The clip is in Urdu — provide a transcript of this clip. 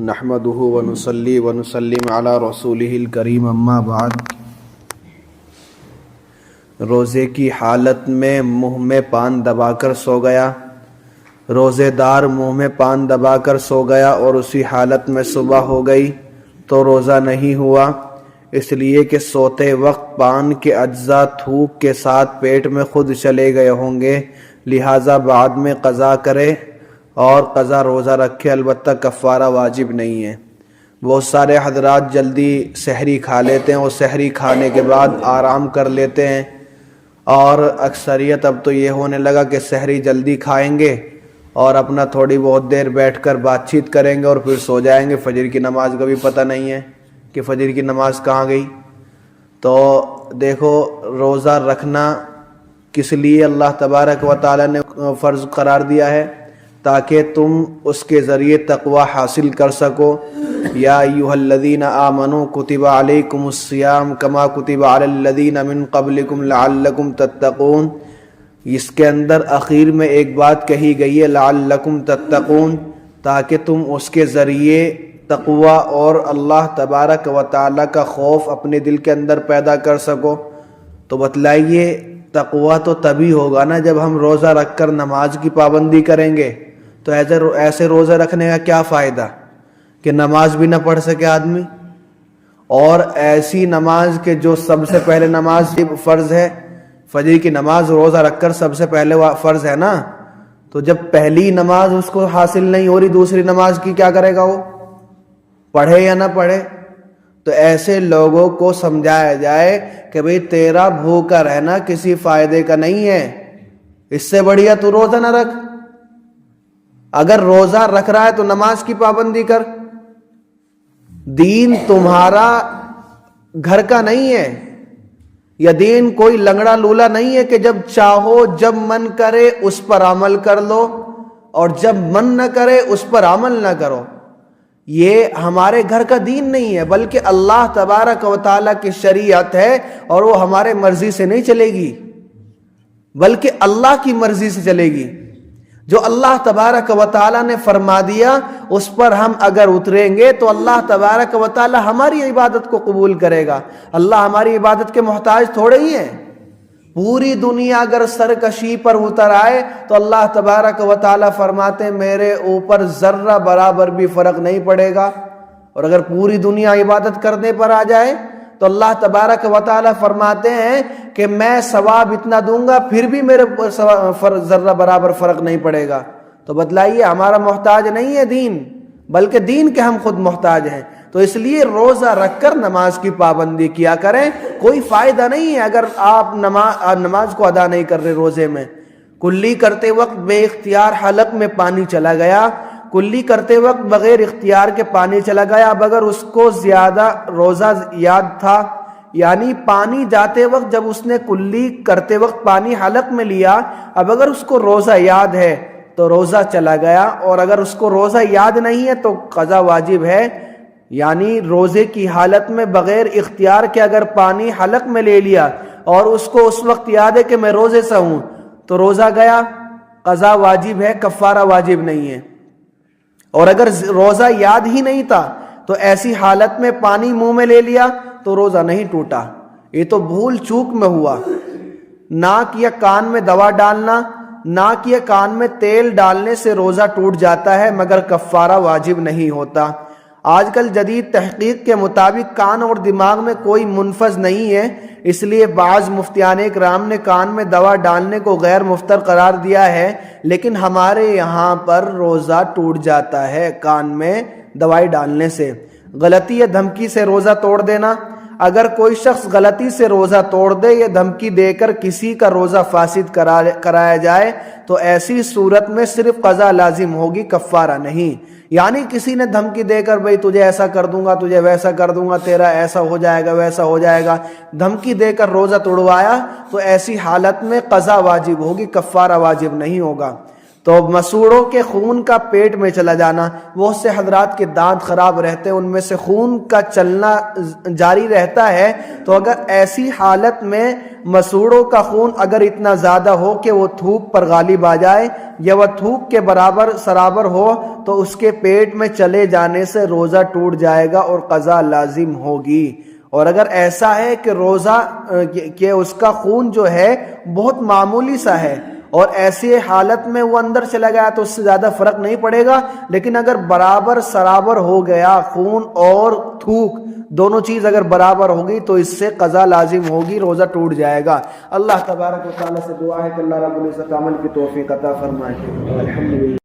نحمده ونصلي ونسلم على رسوله الکریم اما بعد۔ روزے کی حالت میں منہ میں پان دبا کر سو گیا، روزے دار منہ میں پان دبا کر سو گیا اور اسی حالت میں صبح ہو گئی تو روزہ نہیں ہوا، اس لیے کہ سوتے وقت پان کے اجزاء تھوک کے ساتھ پیٹ میں خود چلے گئے ہوں گے، لہٰذا بعد میں قضا کرے اور قضا روزہ رکھے، البتہ کفارہ واجب نہیں ہے۔ بہت سارے حضرات جلدی سحری کھا لیتے ہیں اور سحری کھانے کے بعد آرام کر لیتے ہیں، اور اکثریت اب تو یہ ہونے لگا کہ سحری جلدی کھائیں گے اور اپنا تھوڑی بہت دیر بیٹھ کر بات چیت کریں گے اور پھر سو جائیں گے، فجر کی نماز کا بھی پتہ نہیں ہے کہ فجر کی نماز کہاں گئی۔ تو دیکھو، روزہ رکھنا کس لیے اللہ تبارک و تعالی نے فرض قرار دیا ہے؟ تاکہ تم اس کے ذریعے تقوی حاصل کر سکو۔ یا ایھا الذین آمنوا کتب علیکم الصیام کما کتب علی الذین من قبلکم لعلکم تتقون۔ اس کے اندر اخیر میں ایک بات کہی گئی ہے، لعلکم تتقون، تاکہ تم اس کے ذریعے تقوی اور اللہ تبارک و تعالی کا خوف اپنے دل کے اندر پیدا کر سکو۔ تو بتلائیے، تقوی تو تبھی ہوگا نا جب ہم روزہ رکھ کر نماز کی پابندی کریں گے۔ تو ایسے روزہ رکھنے کا کیا فائدہ کہ نماز بھی نہ پڑھ سکے آدمی، اور ایسی نماز کے جو سب سے پہلے نماز فرض ہے، فجر کی نماز روزہ رکھ کر سب سے پہلے فرض ہے نا، تو جب پہلی نماز اس کو حاصل نہیں ہو رہی، دوسری نماز کی کیا کرے گا؟ وہ پڑھے یا نہ پڑھے؟ تو ایسے لوگوں کو سمجھایا جائے کہ بھئی تیرا بھوکا رہنا کسی فائدے کا نہیں ہے، اس سے بڑھیا تو روزہ نہ رکھ۔ اگر روزہ رکھ رہا ہے تو نماز کی پابندی کر۔ دین تمہارا گھر کا نہیں ہے، یا دین کوئی لنگڑا لولا نہیں ہے کہ جب چاہو جب من کرے اس پر عمل کر لو اور جب من نہ کرے اس پر عمل نہ کرو۔ یہ ہمارے گھر کا دین نہیں ہے، بلکہ اللہ تبارک و تعالیٰ کی شریعت ہے، اور وہ ہمارے مرضی سے نہیں چلے گی بلکہ اللہ کی مرضی سے چلے گی۔ جو اللہ تبارک و تعالیٰ نے فرما دیا اس پر ہم اگر اتریں گے تو اللہ تبارک و تعالیٰ ہماری عبادت کو قبول کرے گا۔ اللہ ہماری عبادت کے محتاج تھوڑے ہی ہیں۔ پوری دنیا اگر سرکشی پر اتر آئے تو اللہ تبارک و تعالیٰ فرماتے ہیں میرے اوپر ذرہ برابر بھی فرق نہیں پڑے گا، اور اگر پوری دنیا عبادت کرنے پر آ جائے تو اللہ تبارک و تعالیٰ فرماتے ہیں کہ میں ثواب اتنا دوں گا پھر بھی میرے اوپر ذرہ برابر فرق نہیں پڑے گا۔ تو بتلائیے، ہمارا محتاج نہیں ہے دین، بلکہ دین کے ہم خود محتاج ہیں۔ تو اس لیے روزہ رکھ کر نماز کی پابندی کیا کریں، کوئی فائدہ نہیں ہے اگر آپ نماز کو ادا نہیں کر رہے روزے میں۔ کلی کرتے وقت بے اختیار حلق میں پانی چلا گیا، کلی کرتے وقت بغیر اختیار کے پانی چلا گیا، اب اگر اس کو زیادہ روزہ یاد تھا، یعنی پانی جاتے وقت جب اس نے کلی کرتے وقت پانی حلق میں لیا، اب اگر اس کو روزہ یاد ہے تو روزہ چلا گیا، اور اگر اس کو روزہ یاد نہیں ہے تو قضا واجب ہے۔ یعنی روزے کی حالت میں بغیر اختیار کے اگر پانی حلق میں لے لیا اور اس کو اس وقت یاد ہے کہ میں روزے سے ہوں تو روزہ گیا، قضا واجب ہے، کفارہ واجب نہیں ہے۔ اور اگر روزہ یاد ہی نہیں تھا تو ایسی حالت میں پانی منہ میں لے لیا تو روزہ نہیں ٹوٹا، یہ تو بھول چوک میں ہوا۔ ناک یا کان میں دوا ڈالنا، ناک یا کان میں تیل ڈالنے سے روزہ ٹوٹ جاتا ہے مگر کفارہ واجب نہیں ہوتا۔ آج کل جدید تحقیق کے مطابق کان اور دماغ میں کوئی منفذ نہیں ہے، اس لیے بعض مفتیان کرام نے کان میں دوا ڈالنے کو غیر مفطر قرار دیا ہے، لیکن ہمارے یہاں پر روزہ ٹوٹ جاتا ہے کان میں دوائی ڈالنے سے۔ غلطی یا دھمکی سے روزہ توڑ دینا، اگر کوئی شخص غلطی سے روزہ توڑ دے یا دھمکی دے کر کسی کا روزہ فاسد کرایا جائے تو ایسی صورت میں صرف قضا لازم ہوگی، کفارہ نہیں۔ یعنی کسی نے دھمکی دے کر بھئی تجھے ایسا کر دوں گا، تجھے ویسا کر دوں گا، تیرا ایسا ہو جائے گا، ویسا ہو جائے گا، دھمکی دے کر روزہ توڑوایا تو ایسی حالت میں قضا واجب ہوگی، کفارہ واجب نہیں ہوگا۔ تو مسوڑوں کے خون کا پیٹ میں چلا جانا، بہت سے حضرات کے دانت خراب رہتے ہیں، ان میں سے خون کا چلنا جاری رہتا ہے، تو اگر ایسی حالت میں مسوڑوں کا خون اگر اتنا زیادہ ہو کہ وہ تھوک پر غالب آ جائے یا وہ تھوک کے برابر سرابر ہو، تو اس کے پیٹ میں چلے جانے سے روزہ ٹوٹ جائے گا اور قضا لازم ہوگی۔ اور اگر ایسا ہے کہ روزہ کہ اس کا خون جو ہے بہت معمولی سا ہے اور ایسی حالت میں وہ اندر چلا گیا تو اس سے زیادہ فرق نہیں پڑے گا، لیکن اگر برابر سرابر ہو گیا خون اور تھوک دونوں چیز اگر برابر ہوگی تو اس سے قضا لازم ہوگی، روزہ ٹوٹ جائے گا۔ اللہ تبارک و تعالیٰ سے دعا ہے کہ اللہ رب العزت عمل کی توفیق عطا فرمائے۔ الحمدللہ۔